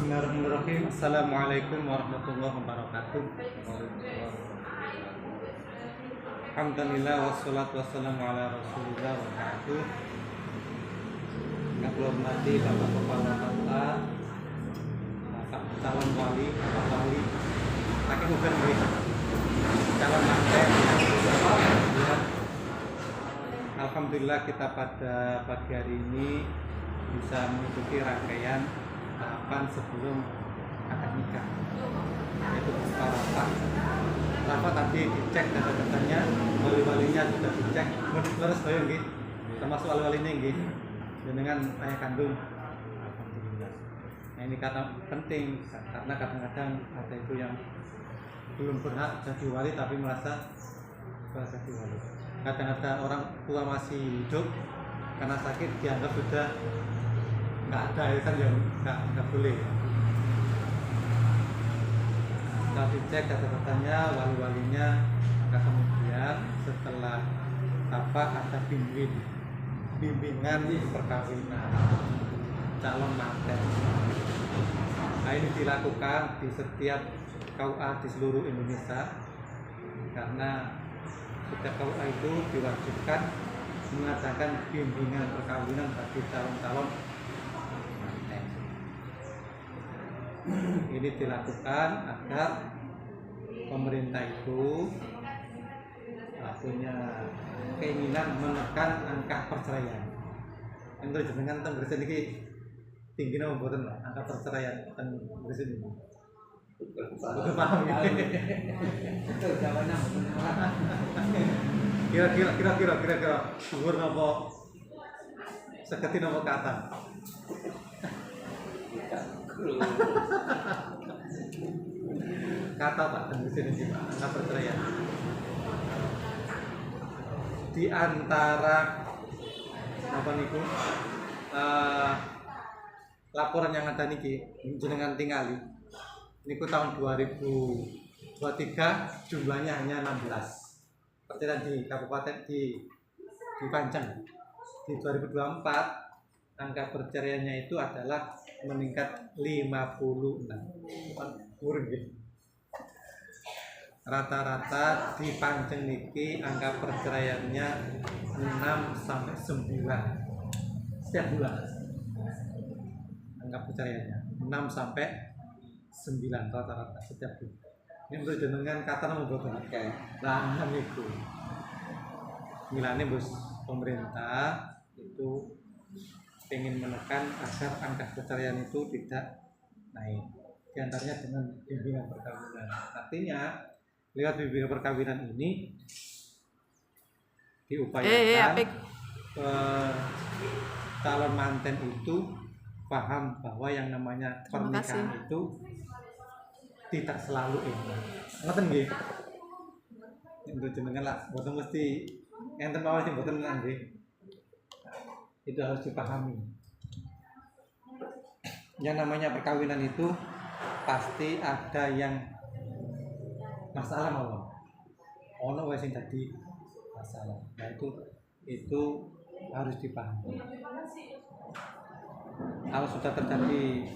Bismillahirrahmanirrahim. Assalamualaikum warahmatullahi wabarakatuh. Alhamdulillah wassalatu wassalamu ala rasulillah wa ba'du. Yang hormati Bapak Kepala Kota, Bapak calon wali, Bapak wali, pakai bukan wali, calon manten yang Alhamdulillah kita pada pagi hari ini bisa mengikuti rangkaian tahapan sebelum akad nikah, yaitu rapat. Rapat tadi dicek data-datanya, wali-walinya sudah dicek, harus bayang gitu, termasuk wali-walinya gitu, dengan ayah kandung. Alhamdulillah. Nah ini kata penting karena kadang-kadang ada itu yang belum berhak jadi wali tapi merasa jadi wali. Kadang-kadang orang tua masih hidup karena sakit dianggap sudah nggak ada, itu kan yang nggak boleh. Kita dicek data-datanya, wali-walinya, maka kemudian setelah ada bimbingan perkawinan calon manten. Nah ini dilakukan di setiap KUA di seluruh Indonesia karena setiap KUA itu diwajibkan mengadakan bimbingan perkawinan bagi calon-calon manten. Ini dilakukan agar pemerintah itu punya keinginan menekan angka perceraian. Yang terjadi tentang Gresik ini tinggi nama buatan lah, angka perceraian tentang Gresik ini. Betul paham ya? Betul jawabannya. Kira-kira umur nopo seketi nopo kata. Kata Pak dan di sini Pak, angka perceraian. Di antara apa niku laporan yang ada niki jenengan tingali niku tahun 2023 jumlahnya hanya 16 perceraian di kabupaten di Panceng. Di 2024 angka perceraiannya itu adalah meningkat 56. Rata-rata di Panceng niki angka perceraiannya 6 sampai 9 setiap bulan. Angka perceraiannya 6 sampai 9 rata-rata setiap bulan. Ini menurut jenengan kata nama boten. Nah, niku. Milane bos pemerintah itu ingin menekan agar angka perceraian itu tidak naik. Di antaranya dengan bimbingan perkawinan. Artinya lewat bimbingan perkawinan ini diupayakan calon manten itu paham bahwa yang namanya pernikahan itu tidak selalu indah. Ngoten nggih. Untuk jenengan lah, boten mesti enten mawon sing boten nggih. Itu harus dipahami. Yang namanya perkawinan itu pasti ada yang masalah mawon. Ono wae sing dadi masalah. Nah itu harus dipahami. Kalau sudah terjadi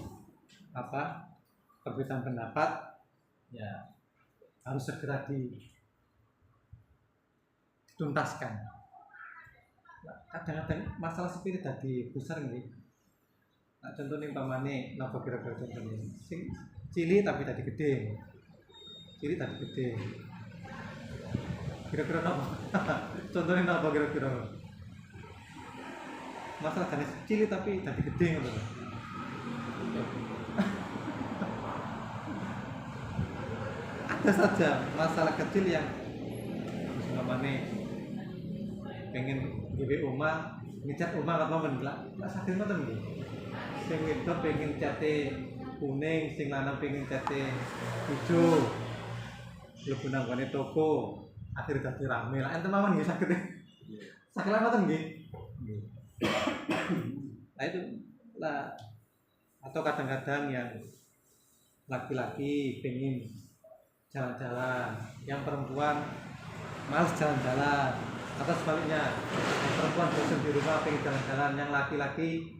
perbedaan pendapat, ya harus segera dituntaskan. Kadang-kadang masalah seperti tadi besar nih. Nah, contohnya pamane napa kira-kira contohnya sing cilik tapi tadi gede. Cilik tadi gede. Kira-kira napa? Contohnya napa kira-kira? Masalah jenis cilik tapi tadi gede ngono. Ada saja masalah kecil yang namanya pengen gawe omah, ngecat omah apa men lah sakit ngoten nggih. Sing wedok pengen cate kuning, sing lanang pengen cate hijau. Mlebu nang gone toko, akhirnya dadi rame lah. Enten mawon nggih sakit. Sakit ngoten nggih. Nah itu lah, atau kadang-kadang yang laki-laki pengen jalan-jalan, yang perempuan malas jalan-jalan, atau sebaliknya yang perempuan bosan di rumah pengen jalan-jalan, yang laki-laki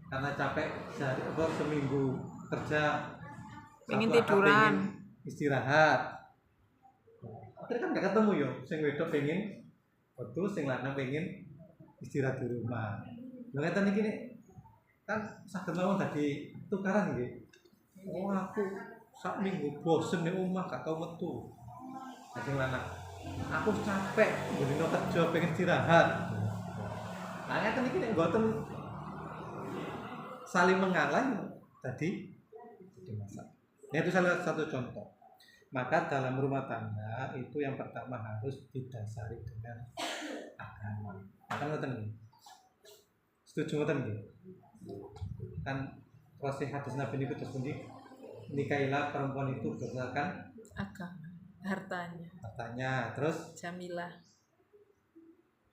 karena capek seminggu kerja, pengen satu akad tiduran. pengen istirahat. Akhirnya kan gak ketemu yo, sing wedok pengen waktu, sing lanang pengen istirahat di rumah. Lha ngeten iki nek kan saged mawon dadi tukaran nggih. Oh aku sak minggu bosen ning omah gak tau metu. Sing lanang, aku capek, ngene kerja pengen istirahat. Nah ngeten iki nek mboten saling mengalah tadi masalah. Nah, itu salah satu contoh. Maka dalam rumah tangga itu yang pertama harus didasari dengan agama. Kan ngoten nggih. Setuju ngoten nggih? Kan proses hadis Nabi niku terus pundi? Nikahilah perempuan itu berdasarkan Agama, hartanya, terus jamilah,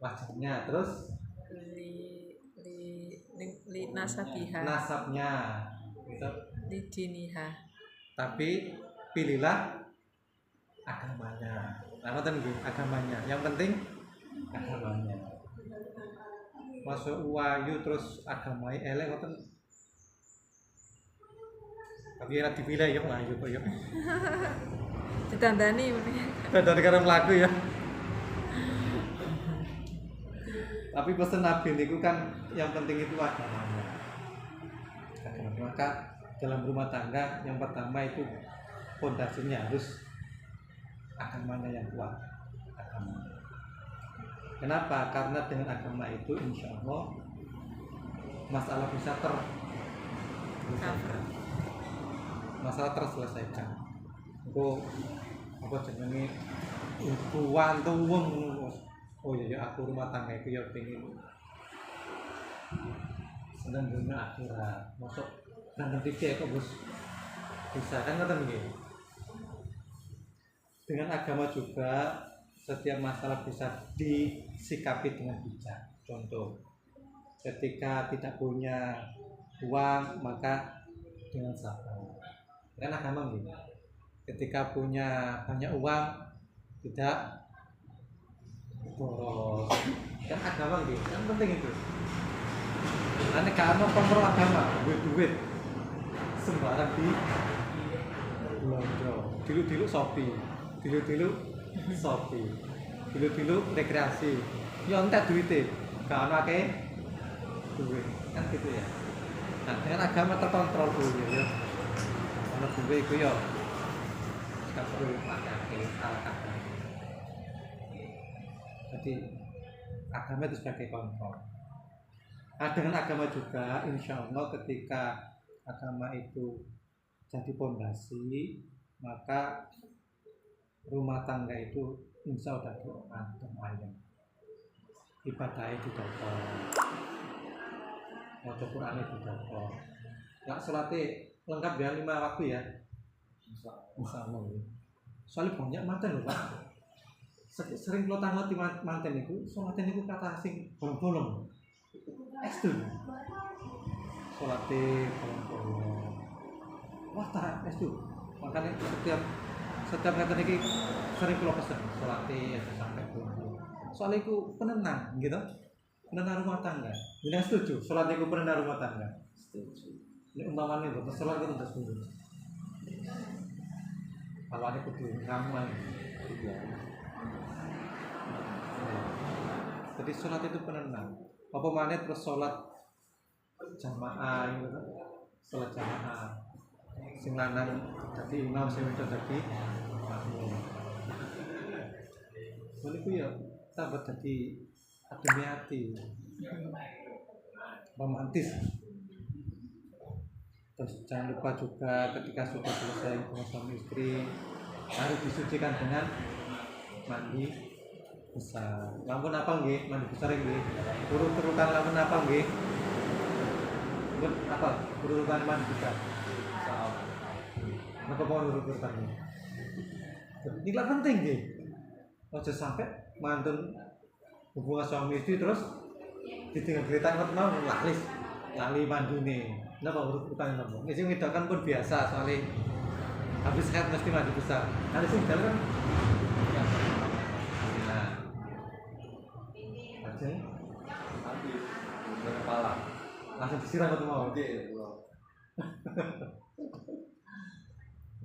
wajahnya, terus li nasabiha, nasabnya, gitu. li diniha. Tapi pilihlah agamanya. Nah, ngoten nggih, agamanya. Yang penting agamanya. Masuk wayu terus agamanya elek ngoten. Tapi ora dipilih ya wayu kok ya. Ditandani Dari karo mlaku ya. Tapi pesan Nabi niku kan yang penting itu agamanya. Maka dalam rumah tangga yang pertama itu fondasinya harus agamanya yang kuat. Agama. Kenapa? Karena dengan agama itu insya Allah masalah bisa masalah terselesaikan. Aku apa jenenge tuan tuwung. Oh iya aku rumah tangga itu ya pengen seneng dunia akhirat. Masuk nonton TV kok Bos. Bisa kan ngoten nggih. Dengan agama juga setiap masalah bisa disikapi dengan bijak. Contoh, ketika tidak punya uang maka dengan sabar. Kan agama gitu. Ketika punya banyak uang tidak boros. Kan agama gitu. Kan penting itu. Ane kan kontrol agama, duit sembarang di belanja. Dilu-dilu Shopee, dilu-dilu rekreasi. Ya entek duite, gak ono akeh duit. Kan gitu ya. Nah, dengan agama terkontrol dulu ya. Ono duit iku ya gak perlu pakai alat. Jadi agama itu sebagai kontrol. Nah, dengan agama juga insya Allah ketika agama itu jadi pondasi maka rumah tangga itu insya Allah adem ayem, ibadahnya didokter, maca Qur'ane didokter, nggak sholatnya lengkap ya 5 waktu ya, insya Allah. Soalnya banyak manten loh Pak, sering kalau tanggal di manten itu sholatnya itu kata asing bolong-bolong. Ekstru sholatnya bolong-bolong. Wah tak ekstru. Makanya setiap kata ini sering kalau pesen sholatnya sampai bolong. Soalnya itu penenang gitu. Penenang rumah tangga. Jadi setuju sholatnya itu penenang rumah tangga. Setuju. Ini umpamanya buat sholat itu udah setuju. Awalnya kudu ngamuan. Jadi sholat itu penenang. Apa mana terus sholat jamaah gitu kan? Sholat jamaah. Sing lanang dadi imam, sing wedok dadi makmum. Boleh ku ya tambah dadi adem hati. Romantis. Terus jangan lupa juga ketika sudah selesai hubungan suami istri harus disucikan dengan mandi besar. Lampun apa nggih? Mandi besar nggih. Urut-urutan lampun apa nggih? Apa? Urutan mandi besar. Napa mau urut-urutan ini? Ini penting nggih. Aja sampai mantun hubungan suami istri terus ditinggal cerita ngot mau lali mandune. Napa urut-urutan napa? Nek sing wedok kan pun biasa soalnya habis head mesti mandi besar. Ada sing dalam kan kepala langsung disiram atau mau?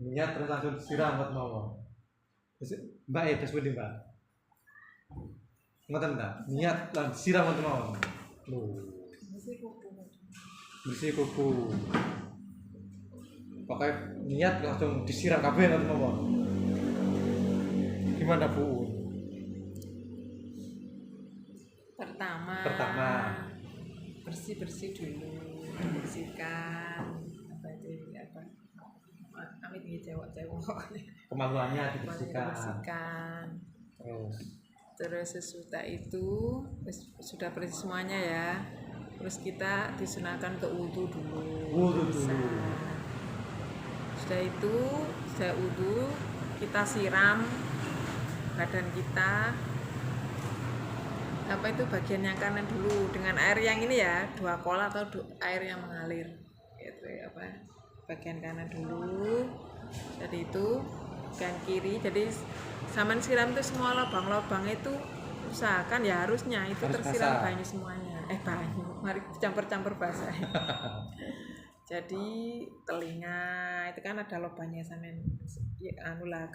Niat terus langsung disiram buat mawon. Mbak ya terus Mbak. Ngoten ta? Niat lan disiram buat mawon. Loh. Bersih kuku. Pokoknya niat langsung disiram kabeh ngoten mawon. Gimana Bu? Pertama bersih dulu, bersihkan amit ini cewek Kemaluannya dibersihkan. Terus sesudah itu sudah bersih semuanya ya. Terus kita disunahkan untuk wudhu dulu. Sudah itu, sudah wudhu, kita siram badan kita, bagian yang kanan dulu dengan air yang ini ya, 2 kol atau air yang mengalir gitu bagian kanan dulu. Jadi itu bagian kiri, jadi saman siram itu semua lubang-lubang itu usahakan ya harusnya itu harus tersiram basah. Banyu semuanya mari campur-campur basah. Jadi telinga itu kan ada lubangnya sampean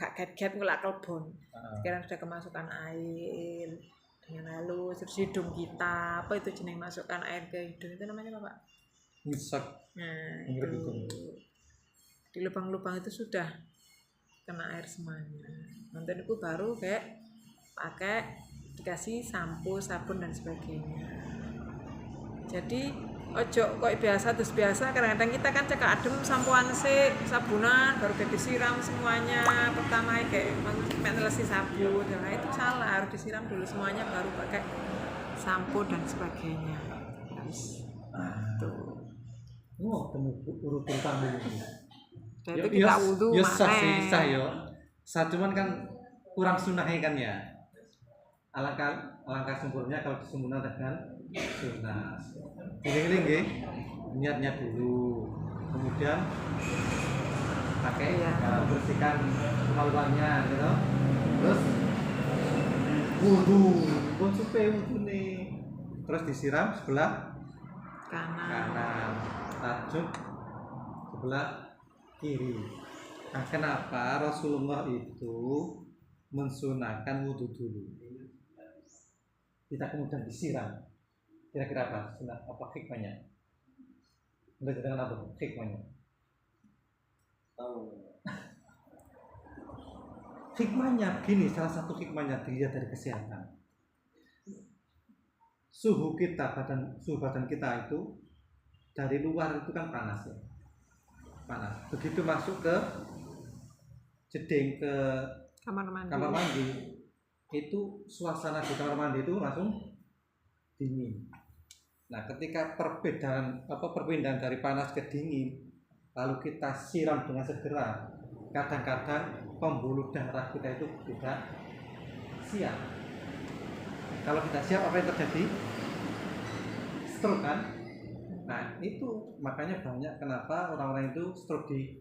gak get-get ngulak kelbon. Sekarang sudah kemasukan air dengan halus. Terus hidung kita itu jeneng masukkan air ke hidung itu namanya apa Pak? Ngisep. Nah itu di lubang-lubang itu sudah kena air semuanya. Nanti itu baru pakai dikasih sampo, sabun dan sebagainya. Jadi ojo kok biasa kadang-kadang kita kan cekak adem sampoan sik sabunan baru disiram semuanya pertama kayak menelesi sabun. Nah itu salah, harus disiram dulu semuanya baru pakai sampo dan sebagainya. Tuh. Oh, urutan tamu ini. Jadi kita wudu sah yo. Cuman kan kurang sunahnya kan ya. Alangkah sempurna kalau disempurna dengan sunnah. Giling-giling nggih. Niat-niat dulu. Kemudian pakai bersihkan kemaluannya gitu. Terus wudu, pun supaya wudu nih. Terus disiram sebelah kanan. Tajuk sebelah kiri. Nah, kenapa Rasulullah itu mensunahkan wudu dulu? Kita kemudian disiram. Kira-kira apa? Sunah apa hikmahnya? Menurut dengan apa hikmahnya? Hikmahnya begini, salah satu hikmahnya dilihat dari kesehatan. Suhu badan kita itu dari luar itu kan panas ya. Panas. Begitu masuk ke jeding ke kamar mandi itu suasana di kamar mandi itu langsung dingin. Nah, ketika perpindahan dari panas ke dingin lalu kita siram dengan segera, kadang-kadang pembuluh darah kita itu tidak siap. Kalau kita siap apa yang terjadi? Stroke kan? Nah, itu makanya banyak kenapa orang-orang itu stroke di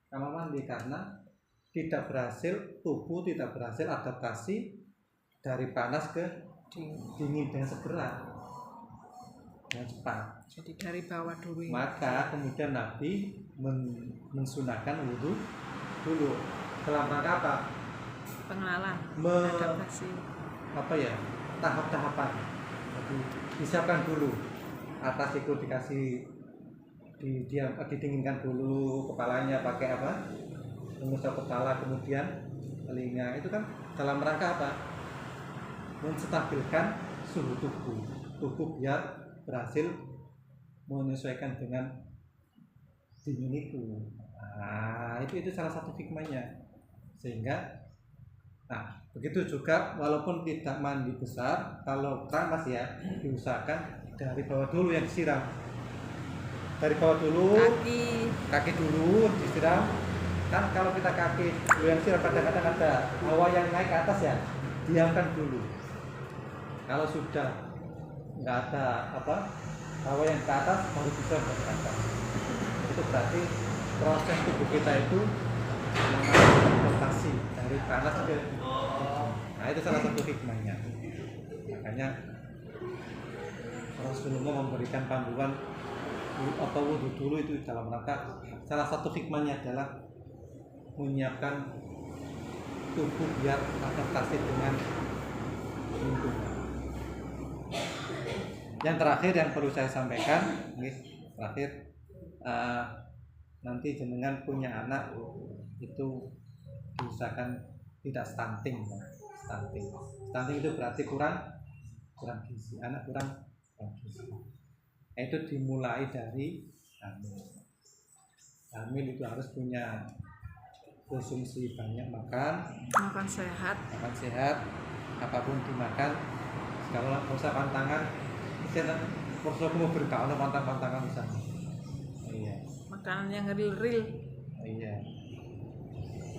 kamar mandi karena tubuh tidak berhasil adaptasi dari panas ke dingin dengan segera, dengan cepat. Jadi dari bawah dulu. Maka kemudian Nabi mensunahkan wudu dulu dalam rangka apa? Pengenalan, adaptasi. Tahap-tahapan. Jadi disiapkan dulu. Atas itu dikasih didinginkan dulu kepalanya pakai apa? Mengusap kepala, kemudian telinga. Itu kan dalam rangka apa? Menstabilkan suhu tubuh biar berhasil menyesuaikan dengan dingin itu. Nah, itu salah satu hikmahnya. Sehingga begitu juga walaupun tidak mandi besar, kalau panas ya diusahakan dari bawah dulu yang disiram. Dari bawah dulu, kaki dulu disiram. Kan kalau kita kaki dulu yang disiram kadang-kadang ada hawa yang naik ke atas ya, diamkan dulu. Kalau sudah nggak ada hawa yang ke atas baru bisa berangkat. Itu berarti proses tubuh kita itu mengalami adaptasi dari panas ke nah itu salah satu hikmahnya. Makanya Rasulullah memberikan panduan atau wudhu dulu itu dalam rangka salah satu hikmahnya adalah menyiapkan tubuh biar adaptasi dengan lingkungan. Yang terakhir yang perlu saya sampaikan, terakhir nanti jenengan punya anak itu diusahakan tidak stunting. Stunting itu berarti kurang gizi, anak kurang gizi. Itu dimulai dari hamil itu harus punya konsumsi banyak makan sehat, apapun dimakan. Kalau nggak usah pantangan, misalnya porsi mau berkau ada pantangan misalnya. Iya. Makanan yang real. Iya.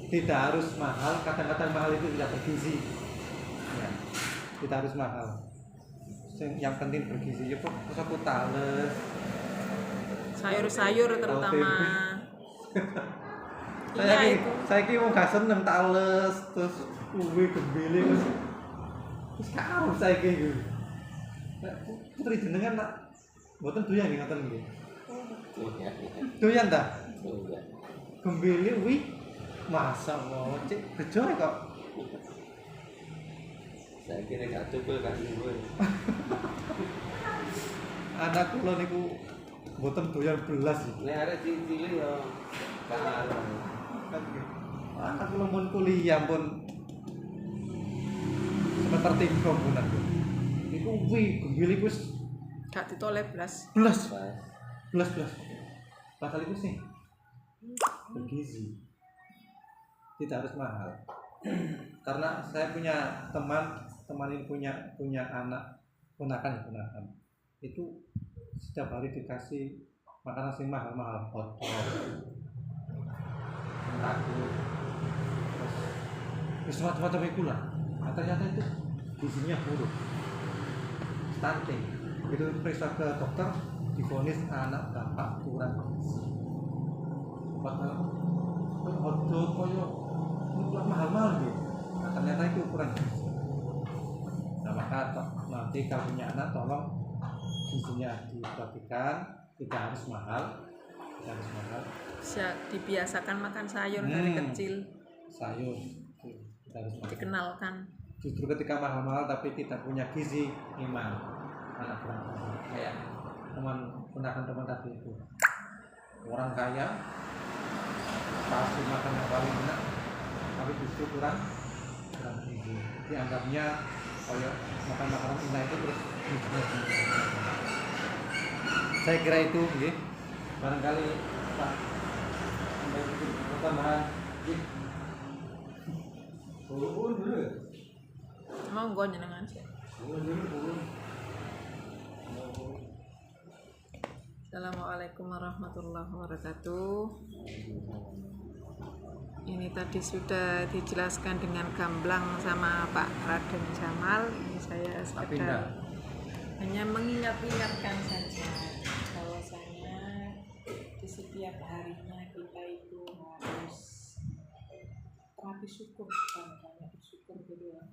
Tidak harus mahal, kadang-kadang mahal itu tidak bergizi. Ya. Tidak harus mahal. Yang penting bergizi. Ya kok aku tales. Sayur-sayur terutama. Saya mau gak seneng tales terus uwi gembili terus kau saya gitu. Putri jenengan nak mboten doyan nggih ngoten nggih. Doyan ta? Gembili uwi masa mau cek bejo kok. Saya kira gak cukup kan ibu. Anak kula niku mboten doyan belas. Nek arek cilik yo gak anak kula pun kuliah pun semester 3 bulan. Iku wi gembili wis Gak ditoleh blas. belas. Pasal itu sih bergizi. Tidak harus mahal. Karena saya punya teman ini punya anak ponakan. Itu setiap hari dikasih makanan sing mahal-mahal, hotdog, tahu, terus macam-macam itu lah. Ternyata itu gizinya buruk, stunting. Itu periksa ke dokter, divonis anak bapak kurang gizi. Padahal hotdog koyo mahal-mahal gitu. Nah, ternyata itu kurang gizi. Nah maka nanti kalau punya anak tolong gizinya diperhatikan, tidak harus mahal. Bisa dibiasakan makan sayur dari kecil. Sayur tidak harus mahal. Dikenalkan. Justru ketika mahal-mahal tapi tidak punya gizi, iman anak kurang gizi. Kayak teman tadi itu, orang kaya kasih makan yang paling enak, tapi justru kurang gizi. Dianggapnya kayak makan makanan enak itu terus gizinya tinggi. Saya kira itu, nggih. Barangkali Pak tambahan. Turun dulu. Monggo jenengan. Assalamualaikum warahmatullahi wabarakatuh. Ini tadi sudah dijelaskan dengan gamblang sama Pak Raden Jamal. Ini saya sekedar hanya mengingat-ingatkan saja bahwasanya di setiap harinya kita itu harus terapi syukur, banyak bersyukur gitu ya.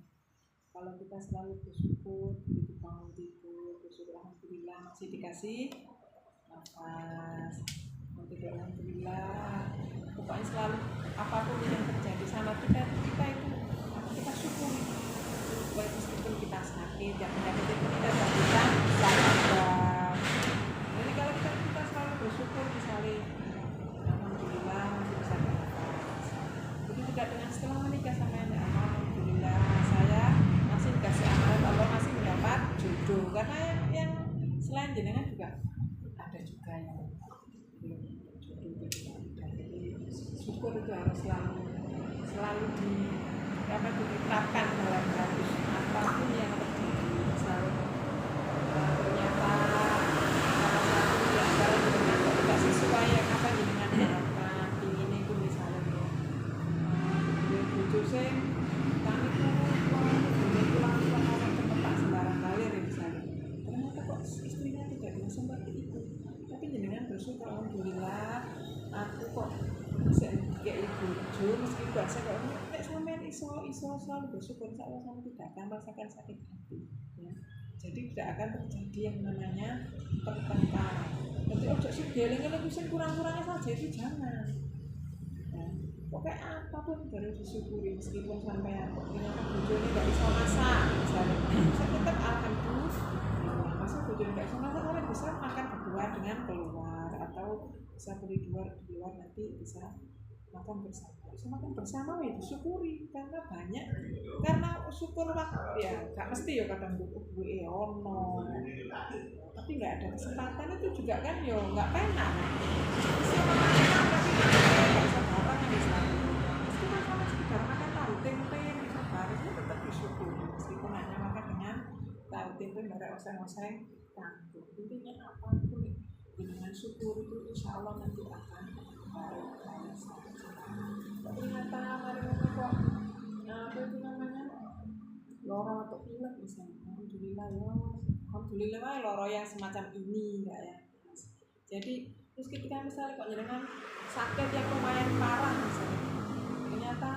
Kalau kita selalu bersyukur, begitu bangun tidur bersyukur alhamdulillah masih dikasih nafas, tidur alhamdulillah, pokoknya selalu apapun yang terjadi sama kita itu kita syukuri. Baik meskipun kita sakit, yang penyakit itu kita tidak bisa sabar. Jadi kalau kita selalu bersyukur misalnya alhamdulillah masih bisa bernafas. Begitu juga dengan setelah menikah sama anak, alhamdulillah saya masih dikasih amanat Allah, masih mendapat jodoh. Karena yang selain jenengan juga ada juga yang belum jodoh gitu. Jadi syukur itu harus selalu diterapkan dalam hidup apapun yang terjadi. Selalu ternyata salah satu yang kalau dengan tidak sesuai yang apa dengan harapan ini itu misalnya bujuk sing kami pulang orang ke tempat sembarang kalir misalnya, ternyata kok istrinya tidak bisa seperti itu, tapi jenengan bersyukur alhamdulillah aku kok bisa kayak bujuk meski bahasa kok nek sampean iso selalu bersyukur, insya Allah sampean tidak akan merasakan sakit hati ya. Jadi tidak akan terjadi yang namanya pertengkaran. Jadi ojo sih dieling-eling sing kurang-kurangnya saja itu jangan. Ya, pokoknya apapun baru disyukuri meskipun sampai ternyata bojone nggak bisa masak misalnya, bisa tetap alhamdulillah. Masa bojone nggak bisa masak, kalian bisa makan berdua dengan keluar atau bisa beli di luar nanti bisa makan bersama. Bisa makan bersama ya disyukuri karena banyak, karena syukur waktu ya nggak mesti ya kadang gue ono, tapi nggak ada kesempatan itu juga kan yo nggak penak. Bisa makan tapi nggak bisa bareng misalnya. Meskipun sama sekedar makan tahu tempe bisa bareng itu tetap disyukuri meskipun hanya makan dengan tahu tempe bareng oseng-oseng tanggung. Intinya apapun dengan syukur itu insya Allah nanti akan baik saja. Ternyata mari kok apa itu namanya loro atau pilek misalnya, alhamdulillah ya, alhamdulillah lah loro yang semacam ini enggak ya. Jadi terus ketika misalnya kok jenengan sakit yang lumayan parah misalnya, ternyata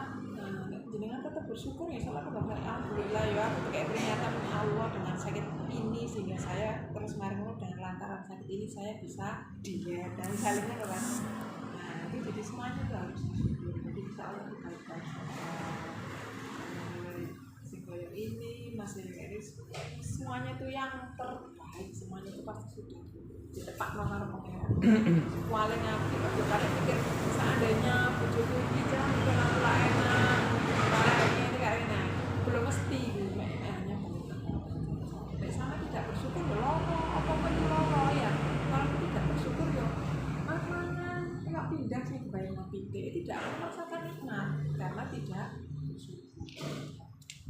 jenengan tetap bersyukur ya salah kepada alhamdulillah ya aku kayak peringatan Allah dengan sakit ini sehingga saya terus kemarin dengan lantaran sakit ini saya bisa diet dan salimnya kan. Nah itu jadi semuanya itu harus disyukur. Jadi insya Allah itu baik-baik kayak ini masih ini semuanya itu yang terbaik, semuanya itu pasti sudah ditepak nomor pengeran. Paling aku juga pikir seandainya bujuku ini jangan kenapa enak kayak ini kayak ini belum mesti hanya banyak sama tidak bersyukur ya loro apa pun loro ya. Kalau tidak bersyukur ya makanan nggak pindah sih kebayang pikir tidak akan merasakan nikmat karena tidak bersyukur.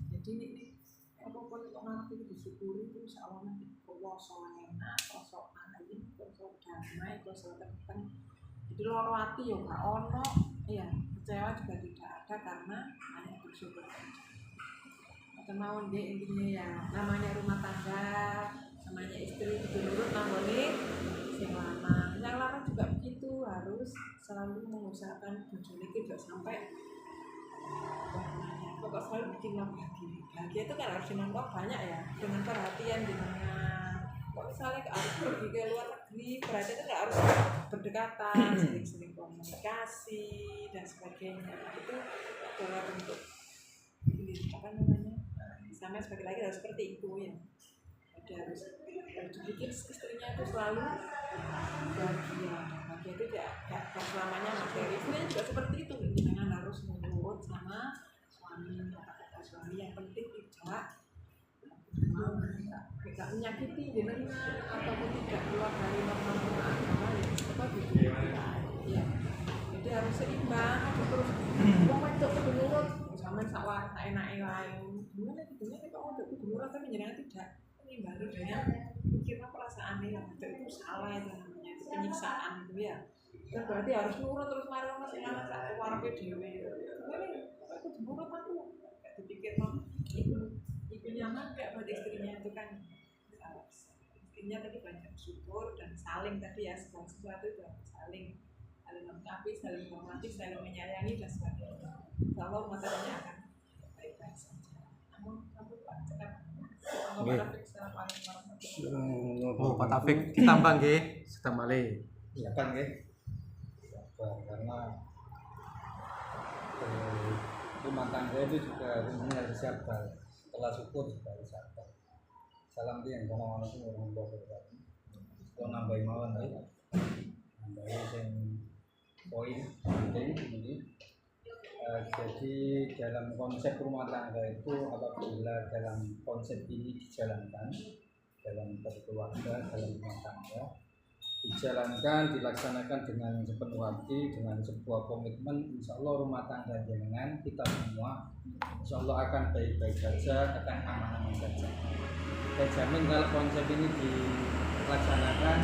Jadi ini apapun itu nanti disyukuri itu insya Allah nanti kuasa enak, kuasa alim, kuasa damai, kuasa tenang. Jadi loro hati ya gak ono, ya kecewa juga tidak ada karena hanya bersyukur saja. Atau mau dia intinya ya namanya rumah tangga, namanya istri itu nurut nanggone sing lanang. Yang lanang juga begitu harus selalu mengusahakan bojone tidak sampai pokok selalu bikin lo bahagia itu kan harus dengan banyak ya, dengan perhatian dengan kok misalnya harus pergi ke luar negeri berarti itu nggak harus berdekatan, sering-sering komunikasi dan sebagainya. Itu adalah bentuk ini apa namanya sama sebagai lagi harus seperti itu ya. Jadi harus dibikin istrinya itu selalu bahagia itu tidak selamanya materi. Istrinya juga seperti itu, jangan harus menurut sama kata suami yang penting tidak menyakiti jenengan ataupun tidak keluar dari norma-norma agama ya apa gitu ya. Jadi harus seimbang, terus wong wedok kudu nurut sampean sak enake wae. Gimana gitunya nek kok wedok kudu nurut tapi jenengan tidak menimbang dengan pikiran perasaannya yang itu salah itu namanya itu penyiksaan itu ya. Kan berarti harus nurut terus marah masih anak sak warepe dhewe. Aku nurut aku gak dipikir ibu nyaman gak pada istrinya itu kan istrinya tadi banyak bersyukur dan saling tadi ya segala sesuatu itu saling melengkapi, saling menghormati, saling menyayangi dan sebagainya. Kalau masalahnya akan baik-baik saja. Namun kamu Pak cakap Pak Taufik ditambah nggih sudah malih. Ya kan nggih. Karena rumah tangga itu juga rumahnya harus sabar. Setelah syukur juga harus sabar. Salam yang Assalamualaikum warahmatullahi wabarakatuh. Kalau nambahin mawon ya. Nambahin sing poin penting ini. Jadi dalam konsep rumah tangga itu apabila dalam konsep ini dijalankan dalam berkeluarga, dalam rumah tangga dijalankan, dilaksanakan dengan sepenuh hati, dengan sebuah komitmen, insya Allah rumah tangga jenengan kita semua insya Allah akan baik-baik saja, akan aman-aman saja. Saya jamin kalau konsep ini dilaksanakan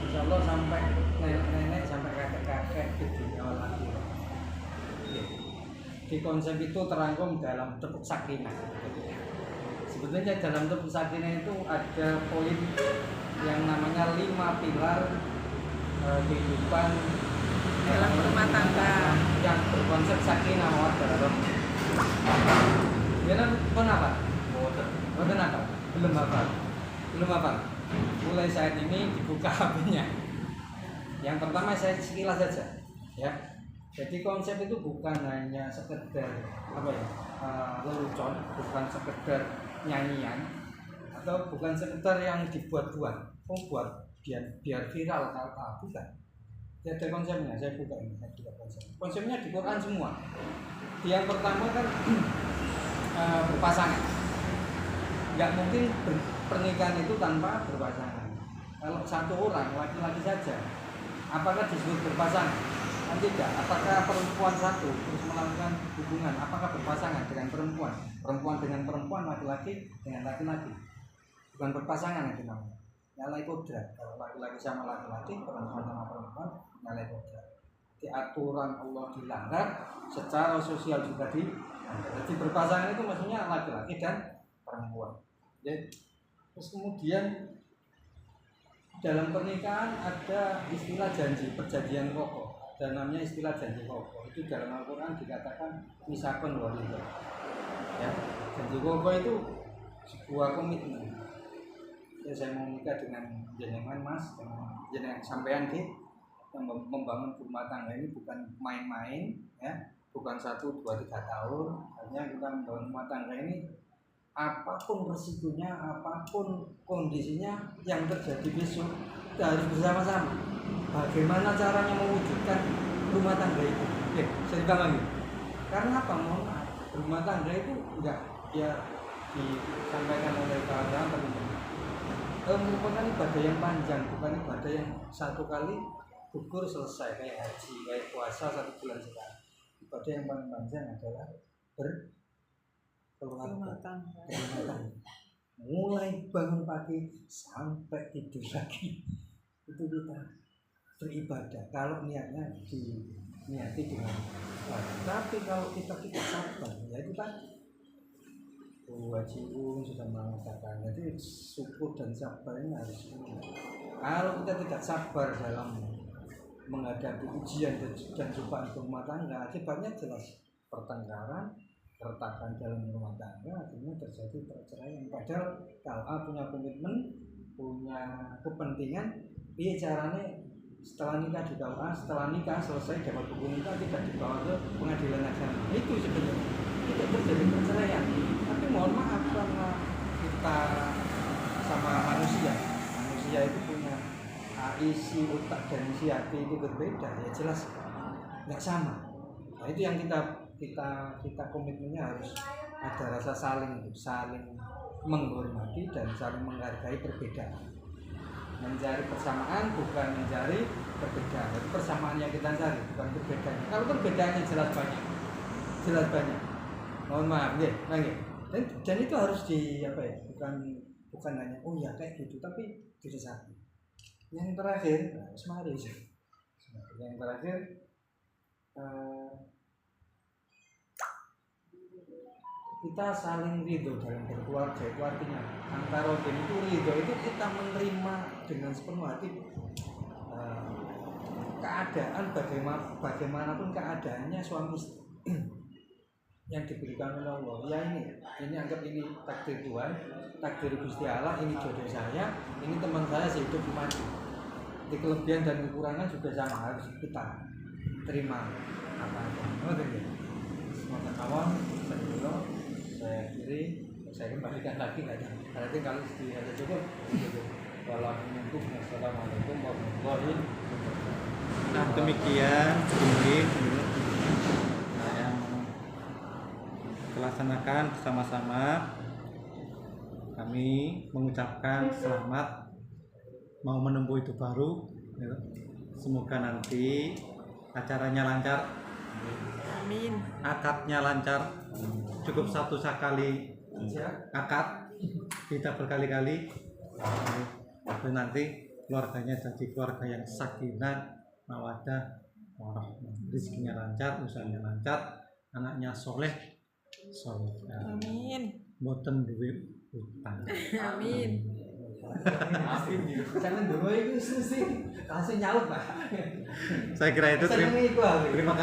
insya Allah sampai nenek-nenek, sampai kakek-kakek di dunia lagi. Di konsep itu terangkum dalam tepuk sakinah. Sebetulnya dalam tepuk sakinah itu ada poin yang namanya 5 pilar kehidupan dalam rumah tangga yang berkonsep sakinah mawaddah warahmah. Kenapa? Kenapa? Belum apa? Belum apa? Mulai saat ini dibuka HP-nya. Yang pertama saya sekilas saja, ya. Jadi konsep itu bukan hanya sekedar apa ya, lelucon, bukan sekedar nyanyian, atau bukan sekedar yang dibuat-buat, buat biar viral atau bukan. Ada konsepnya. Saya buka ini, saya buka konsepnya. Konsepnya di Quran semua. Yang pertama kan berpasangan. Nggak mungkin pernikahan itu tanpa berpasangan. Kalau satu orang laki-laki saja, apakah disebut berpasangan? Kan tidak. Apakah perempuan satu terus melakukan hubungan? Apakah berpasangan dengan perempuan? Perempuan dengan perempuan, laki-laki dengan laki-laki. Bukan berpasangan itu namanya. Nyalai kodrat. Kalau laki-laki sama laki-laki, perempuan sama perempuan, nyalai kodrat. Di aturan Allah dilanggar, secara sosial juga dilanggar. Jadi berpasangan itu maksudnya laki-laki dan perempuan. Jadi, terus kemudian dalam pernikahan ada istilah janji, perjanjian pokok. Dan namanya istilah janji pokok. Itu dalam Al-Quran dikatakan misakon walidah. Ya, janji pokok itu sebuah komitmen. Ya, saya mau nikah dengan jenengan mas, jenengan sampean ki, yang membangun rumah tangga ini bukan main-main, ya, bukan 1, 2, 3 tahun. Hanya kita membangun rumah tangga ini apapun resikonya, apapun kondisinya yang terjadi besok, kita harus bersama-sama. Bagaimana caranya mewujudkan rumah tangga itu? Saya bilang lagi. Karena apa? Mohon maaf, rumah tangga itu enggak ya disampaikan oleh kawan-kawan teman-teman. Merupakan ibadah yang panjang, bukan ibadah yang satu kali gugur selesai kayak haji, kayak puasa 1 bulan sekali. Ibadah yang paling panjang adalah berkeluarga, mulai bangun pagi sampai tidur lagi itu kita beribadah. Kalau niatnya diniati dengan baik, tapi kalau kita tidak sabar, ya itu tadi wajibun sudah mengatakan. Jadi syukur dan sabar ini harus punya. Kalau kita tidak sabar dalam menghadapi ujian dan cobaan rumah tangga, akibatnya jelas pertengkaran, keretakan dalam rumah tangga, akhirnya terjadi perceraian. Padahal kalau A punya komitmen, punya kepentingan, iya caranya setelah nikah di KUA, setelah nikah selesai dapat buku nikah tidak dibawa ke pengadilan agama. Itu sebenarnya tidak terjadi perceraian. Tapi mohon maaf karena kita sama manusia itu punya isi otak dan isi hati itu berbeda, ya jelas nggak sama. Nah itu yang kita komitmennya harus ada rasa saling menghormati dan saling menghargai perbedaan. Mencari persamaan bukan mencari perbedaan. Jadi persamaan yang kita cari bukan perbedaan. Kalau perbedaannya jelas banyak. Mohon maaf, ya, dan itu harus bukan hanya oh ya kayak gitu, tapi disesati. Yang terakhir, yang terakhir kita saling ridho dalam berkeluarga. Itu artinya antara itu ridho itu kita menerima dengan sepenuh hati keadaan bagaimanapun keadaannya suami istri yang diberikan oleh Allah. Ya ini anggap ini takdir Tuhan, takdir Gusti Allah, ini jodoh saya, ini teman saya sehidup mati. Di kelebihan dan kekurangan juga sama, harus kita terima apa adanya. Semoga kawan saya kiri, saya kembalikan lagi aja. Berarti kalau ada cukup. Wassalamualaikum warahmatullahi wabarakatuh. Nah demikian ini yang dilaksanakan bersama-sama. Kami mengucapkan selamat mau menempuh hidup baru. Semoga nanti acaranya lancar. Amin. Akadnya lancar. Cukup 1 kali akad, tidak berkali-kali. Dan nanti keluarganya jadi keluarga yang sakinah, mawaddah, warahmah. Rezekinya lancar, usahanya lancar, anaknya soleh. Amin. Mboten duwe utang. Amin. Jangan dulu itu sih kasih nyaut Pak. Saya kira itu. Terima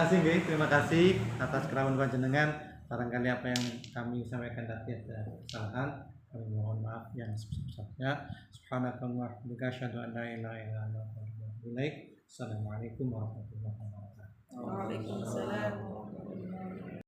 kasih atas kerawuan panjenengan. Barangkali apa yang kami sampaikan tadi ada kesalahan, Kami mohon maaf yang sebesar-besarnya. Subhanakallahumma wa bihamdika asyhadu an la ilaha illa anta astaghfiruka wa atubu ilaik. Assalamualaikum warahmatullahi wabarakatuh.